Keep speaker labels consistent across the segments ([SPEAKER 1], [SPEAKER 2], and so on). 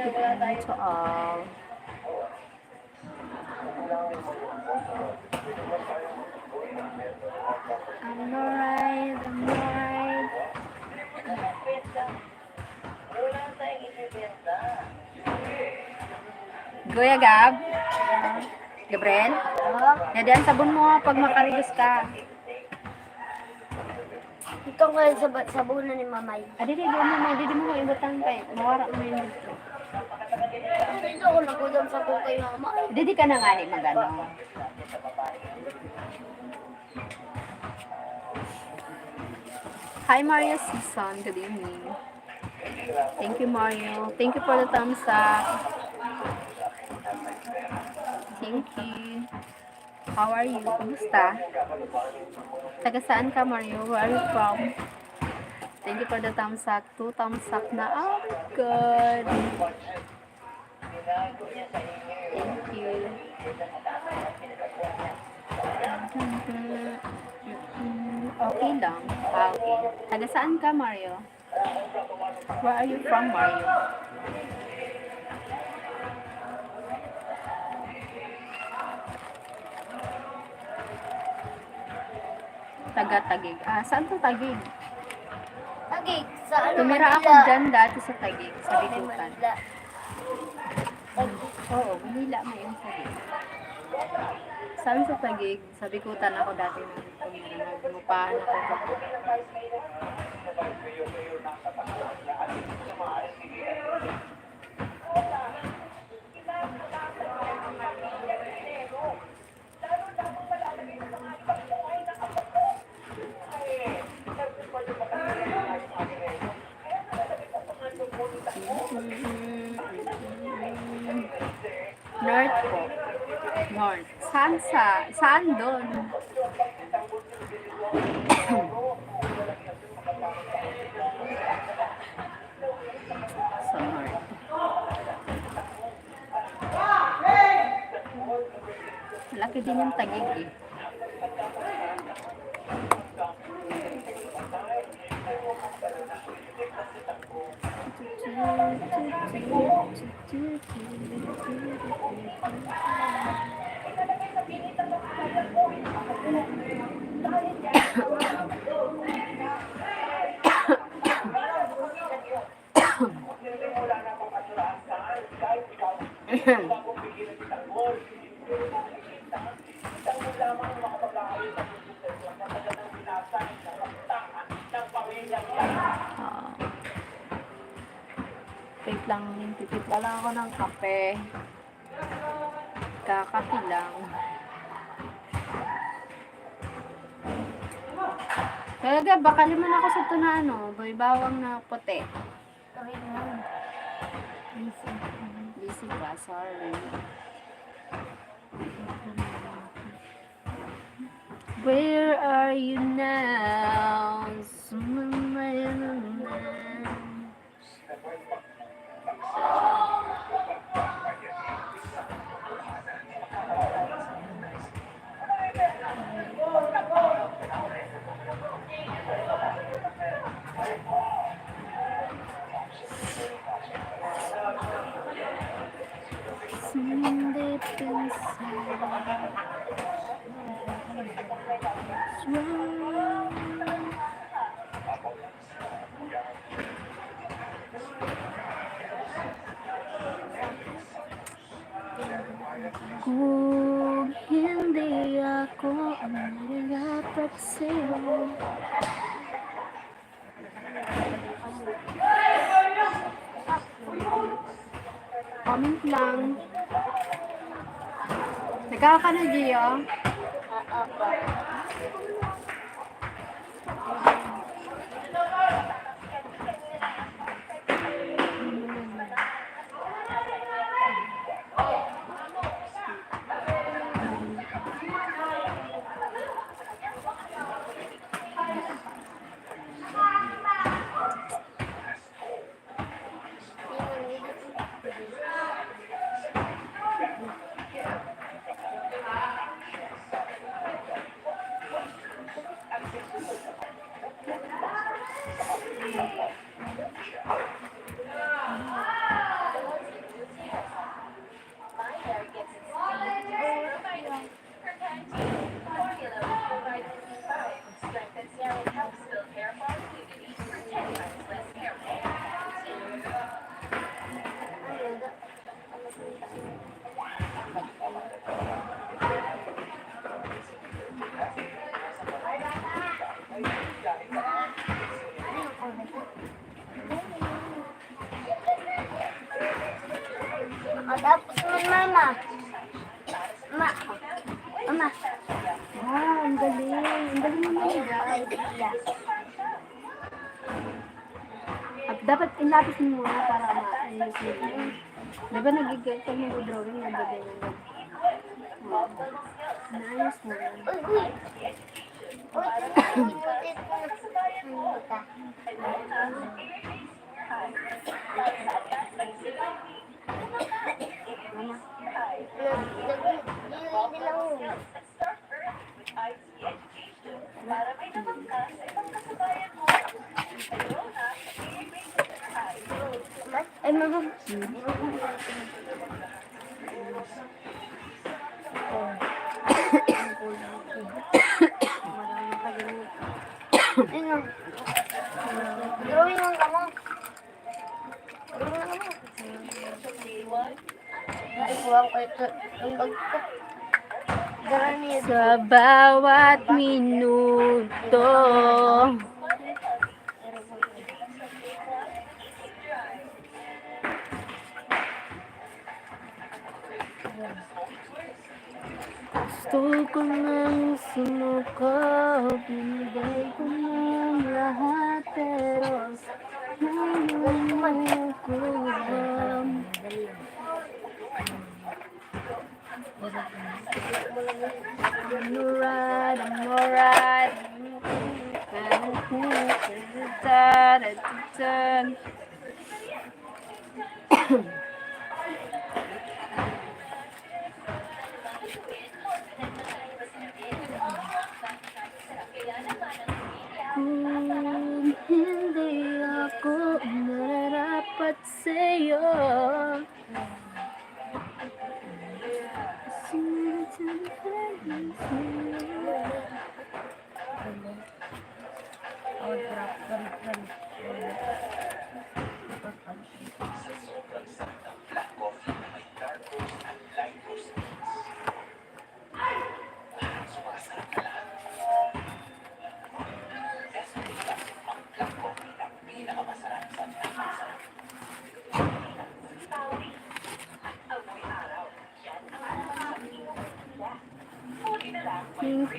[SPEAKER 1] Good evening to all. I'm alright, I'm alright. Kuya Gab? Gabriel? Yan sabon mo pag makarigos ka.
[SPEAKER 2] Ito nga sa sabunan ni Mamay.
[SPEAKER 1] Didi mo ibutang kay. Mawara mo yun dito.
[SPEAKER 2] Ito ako nagudam sa kukay Mama.
[SPEAKER 1] Didi ka na nga magano. Hi Mario Season, good evening. Thank you Mario. Thank you for the thumbs up. Thank you. How are you? Kumusta? Taga saan ka Mario? Where are you from? Thank you for the thumbs up. 2 thumbs up na. Oh, good. Thank you. Okay lang. Okay. Taga saan ka, Mario? Where are you from, Mario? Taga Tagig. Saan to Tagig?
[SPEAKER 2] Tagig, sa ano
[SPEAKER 1] Tumira
[SPEAKER 2] Manila.
[SPEAKER 1] ako dyan dati sa Tagig, sa Bitukan.
[SPEAKER 2] Manila.
[SPEAKER 1] Oo, Manila may yung Tagig. Saan sa Tagig? Sa Bikutan ako dati nung tumira. Nagmupahan ako. North po. North. Saan doon? Sa North. Laki din yung Tagig eh. Wait lang, titipla lang ako ng kape. Kakapi lang. Talaga, baka naman ako sa ito na bawang na puti. Busy ka, sorry. Where are you now? Hindi kung hindi ako ang narapat sa'yo. Comment lang. Nagkaka ka na, Gio?
[SPEAKER 2] Nakatapos naman, mama. Ma. Mama.
[SPEAKER 1] Wow, ang galing. Ang galing mo na. At dapat inapis mo muna para maayos mo. Di ba nagigil ka mo drawing na ba din? Naayos mo na.
[SPEAKER 2] Uy, uy. Uy, pinutit ko na.
[SPEAKER 1] Mama.
[SPEAKER 2] Hindi lang mo. Ay, mama. Ano? Drawing lang ka mo. Drawing lang ka mo. Ay, wow, ito. Ang bag ko. Darami yan.
[SPEAKER 1] Sa bawat minuto. Gusto ko nang sumukog, binigay ko ng lahat, pero ngayon ko lang. I'm alright, I'm alright. Kung hindi ako nararapat sa'yo, thank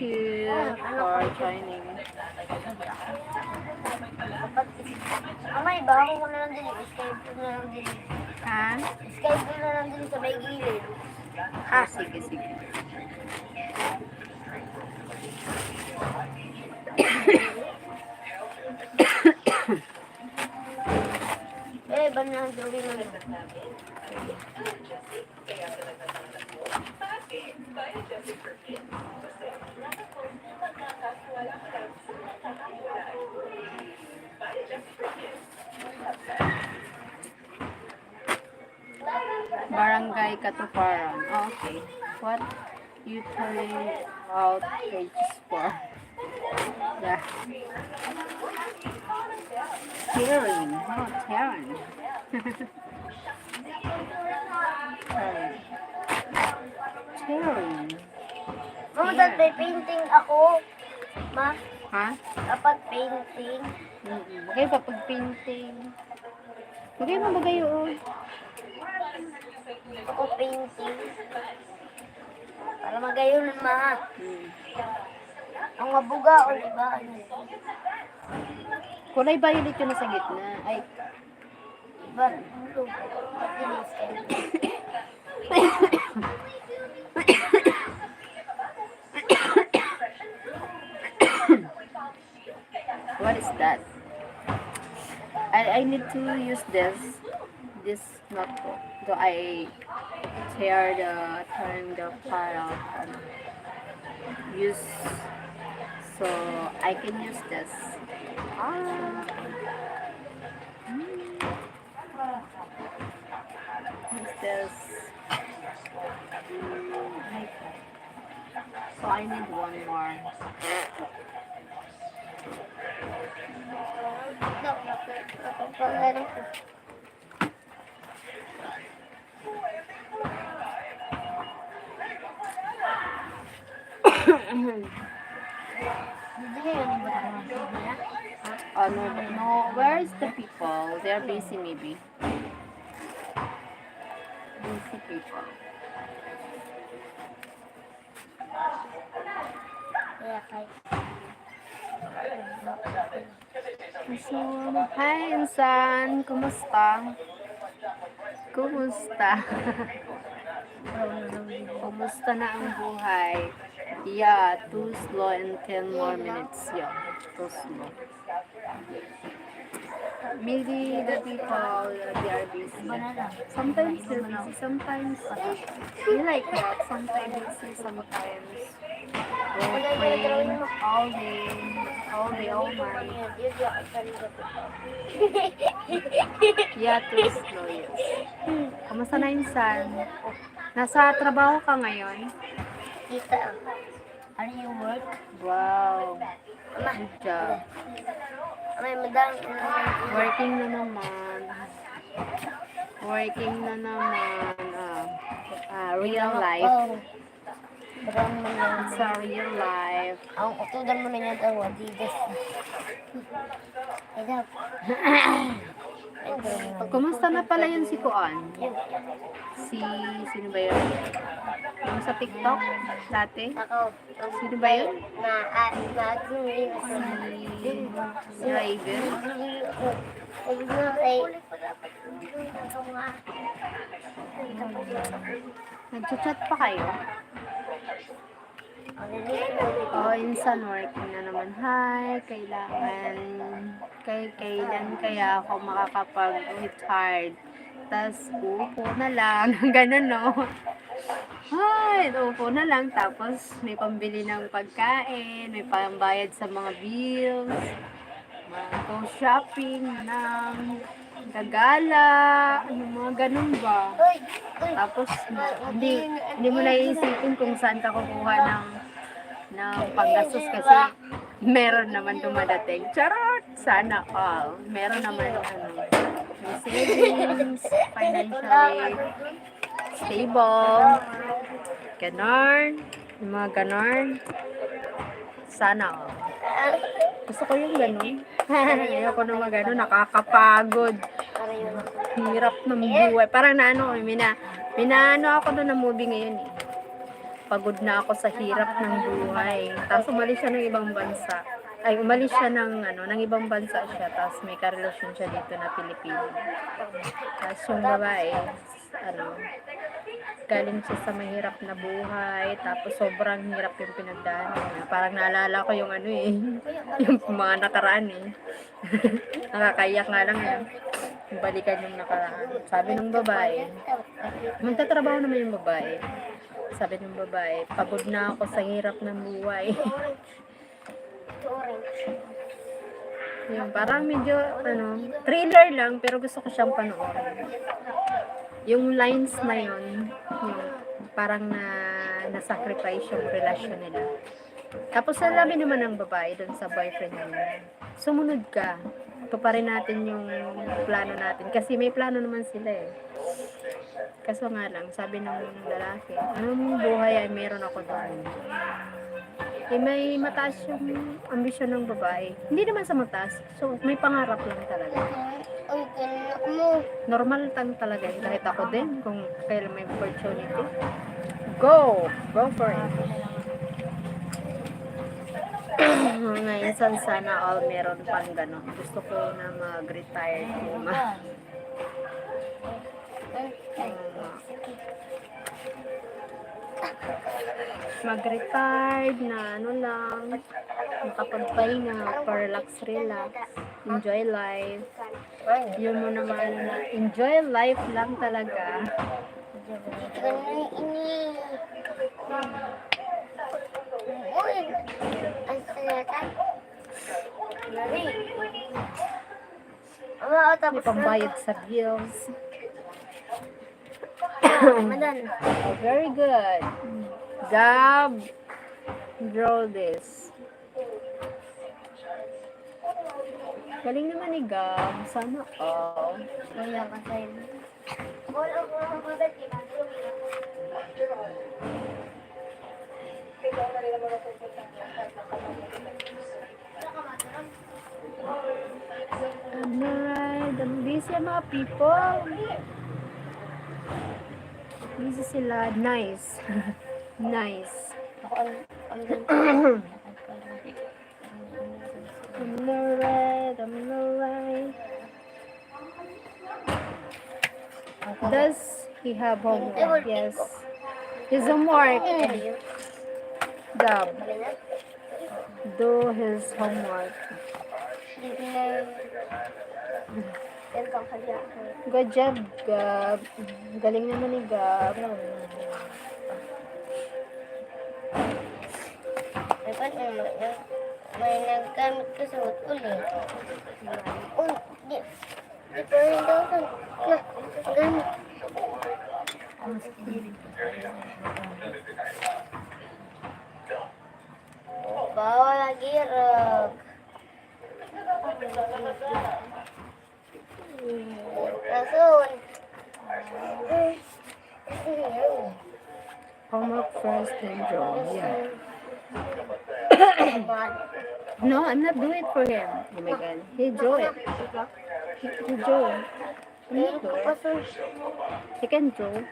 [SPEAKER 1] you for joining.
[SPEAKER 2] Mama, iba ako na lang din. Skype ko na lang din.
[SPEAKER 1] Ha?
[SPEAKER 2] Skype ko na lang din sa may gilid.
[SPEAKER 1] Ah, sige, sige.
[SPEAKER 2] Ba na ang drawing na ito?
[SPEAKER 1] Barangay Katuparan. Okay. What you turning out pages for? Yeah. Tearing. Oh, tearing. Tearing. Tearing.
[SPEAKER 2] Mama, dapat may painting ako. Ma,
[SPEAKER 1] Ha?
[SPEAKER 2] dapat painting.
[SPEAKER 1] Bagay pa pag painting. Bagay mo bagay yun.
[SPEAKER 2] Ako painting. Para magayon ng mga. Ang mabuga o diba?
[SPEAKER 1] Kulay violet yun sa gitna. Ay,
[SPEAKER 2] Diba? Blue. Dinis kayo.
[SPEAKER 1] what is that? I need to use this notebook. So I turn the file and use, so I can use this. Use this. So I need one more.
[SPEAKER 2] Pangalan ko. Hindi kayo ni ba?
[SPEAKER 1] No, where is the people? They're busy maybe. busy people.
[SPEAKER 2] Kaya kahit
[SPEAKER 1] So, hi Insan! Kumusta? Kumusta? Kumusta na ang buhay? Yeah, too slow and 10 more minutes. Yeah, too slow. Maybe the people, they are busy. Sometimes they're busy, sometimes they like that. Sometimes busy, sometimes working all day, all night. Yeah, too slow, yes. Kamusta na Insan? Nasa trabaho ka ngayon?
[SPEAKER 2] Tita, are you work?
[SPEAKER 1] Wow, good job.
[SPEAKER 2] May madami
[SPEAKER 1] Working na naman. Working na naman. Real life.
[SPEAKER 2] Marami man yan.
[SPEAKER 1] It's a real life.
[SPEAKER 2] Ang utudan mo na niya daw, Adidas. Ay, daw.
[SPEAKER 1] Kumusta na pala yun si Kuan? Sino ba yun? Yung sa TikTok dati?
[SPEAKER 2] Ako,
[SPEAKER 1] Sino ba yun? Si Raven? Nag-chat pa kayo? Insan working na naman. Hi, kailan kaya ako makakapag-retired? Tas upo na lang. Ganun, no? Ay, upo na lang. Tapos may pambili ng pagkain, may pambayad sa mga bills, shopping ng gagala, ano mga ganun ba? Tapos hindi mo naiisipin kung saan ka kukuha ng panggastos kasi meron naman dumadating. Charot! Sana all. Meron naman may savings, financially stable, ganon, yung mga ganon. Sana all. Gusto ko yung ganon. Ayoko naman ganon, nakakapagod. Hirap ng buhay. Parang minaano ako doon ng movie ngayon eh. Pagod na ako sa hirap ng buhay. Tapos umalis siya ng ibang bansa. Ay, umalis siya ng ibang bansa siya. Tapos may karelasyon siya dito na Pilipino. Tapos yung babae, galing siya sa mahirap na buhay. Tapos sobrang hirap yung pinagdaanan niya. Parang naalala ko yung yung mga nakaraan eh. Nakakaiyak nga lang yun. Balikan yung nakaraan. Sabi ng babae, magtatrabaho naman yung babae. Sabi ng babae, pagod na ako sa hirap ng buhay. Yung parang medyo, thriller lang, pero gusto ko siyang panoorin. Yung lines na yun, parang na-sacrifice yung relasyon nila. Tapos sabi naman ng babae dun sa boyfriend niya, sumunod ka. Tuparin natin yung plano natin. Kasi may plano naman sila eh. Kaso nga lang, sabi ng lalaki, anong buhay ay meron ako doon. Eh, may mataas yung ambisyon ng babae. Hindi naman sa mataas. So, may pangarap lang talaga. Normal lang talaga. Kahit ako din, kung kailan may opportunity. Go! Go for it. Ngayon, sana all meron pang gano'n. Gusto ko na mag-retire. Mag-retired na lang, makapagpahinga, relax, enjoy life. Yun mo naman, enjoy life lang talaga. May pambayad sa bills. Oh, very good. Gab, draw this. Galing naman ni Gab. Sana all.
[SPEAKER 2] Kaya ka sa'yo.
[SPEAKER 1] Alright, I'm busy mga people. Busy sila. Nice. Nice.
[SPEAKER 2] Ako ang
[SPEAKER 1] I'm alright. I'm alright. Does he have homework? Yes. His homework. Gab. Do his homework. Good job, Gab. Galing naman ni Gab.
[SPEAKER 2] May nagkamit ko sa ulit. Oh, di pa rin daw ito. Gamit. Bawal lagi, Rog. Rason.
[SPEAKER 1] Homework first, then draw. Yeah. No, I'm not doing it for him. Oh my God. He drew it. He drew. I'm not doing it. He can draw.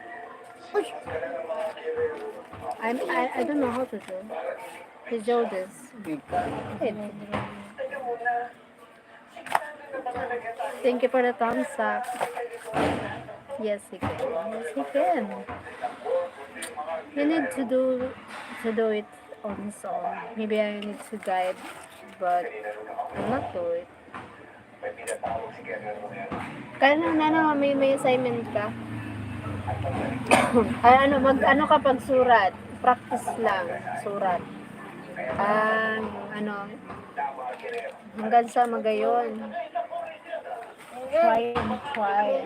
[SPEAKER 1] I don't know how to draw. He drew this. It. Thank you for the thumbs up. Yes, he can. Yes, he can. You need to do it on his own. Maybe I need to guide, but I'm not doing it. Kaya na may assignment ka. Ay, ano ka pag surat? Practice lang, surat. Hanggang sa magayon. Try and try.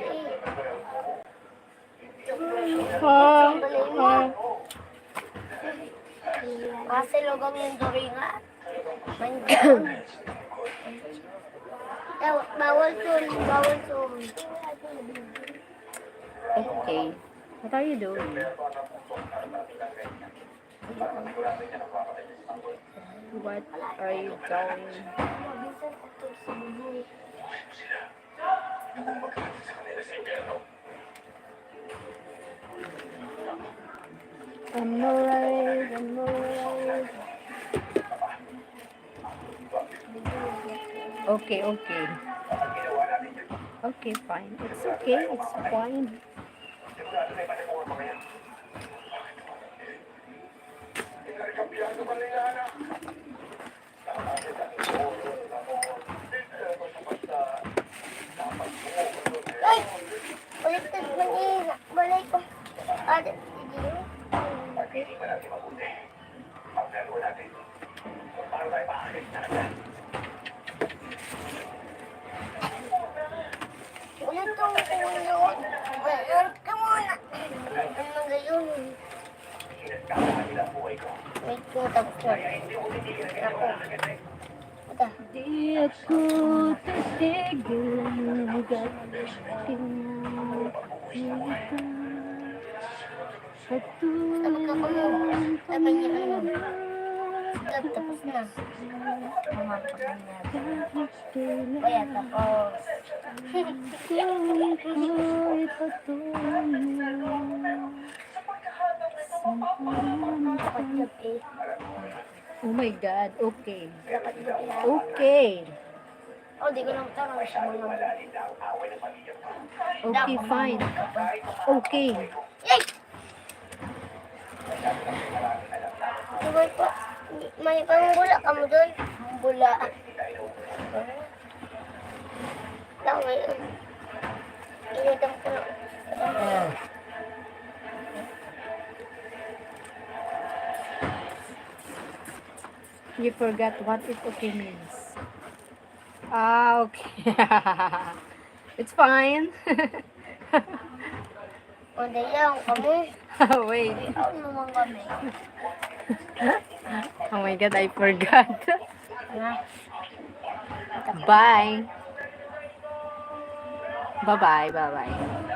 [SPEAKER 2] Kasi logam yung doringa. Mandiyan. Bawal sun.
[SPEAKER 1] Okay. What are you doing? What are you doing? I'm alright. Okay. Okay, fine. It's okay. It's fine.
[SPEAKER 2] Ay! Ulitin man balay ko. Ada. Ulit ko yun. Ka muna. Ano gayon? Wait ko tapos ko. Ako. Ito.
[SPEAKER 1] Di ako titigil hanggat pinapili ka. Patuloy
[SPEAKER 2] Sabi niya ano? Tapos na. Kaya tapos.
[SPEAKER 1] Oh my God, okay. Okay.
[SPEAKER 2] Oh, di ko lang tanong siya mga.
[SPEAKER 1] Okay, fine. Okay.
[SPEAKER 2] Yay! Diba po, may pangbula ka mo doon? Bula. Lang ngayon. Initam ko na.
[SPEAKER 1] You forgot what it okay means. Okay. It's fine.
[SPEAKER 2] O, dayaw kami.
[SPEAKER 1] Wait.
[SPEAKER 2] Dayaw naman kami.
[SPEAKER 1] Oh my God, I forgot.
[SPEAKER 2] Na.
[SPEAKER 1] Bye. Bye-bye.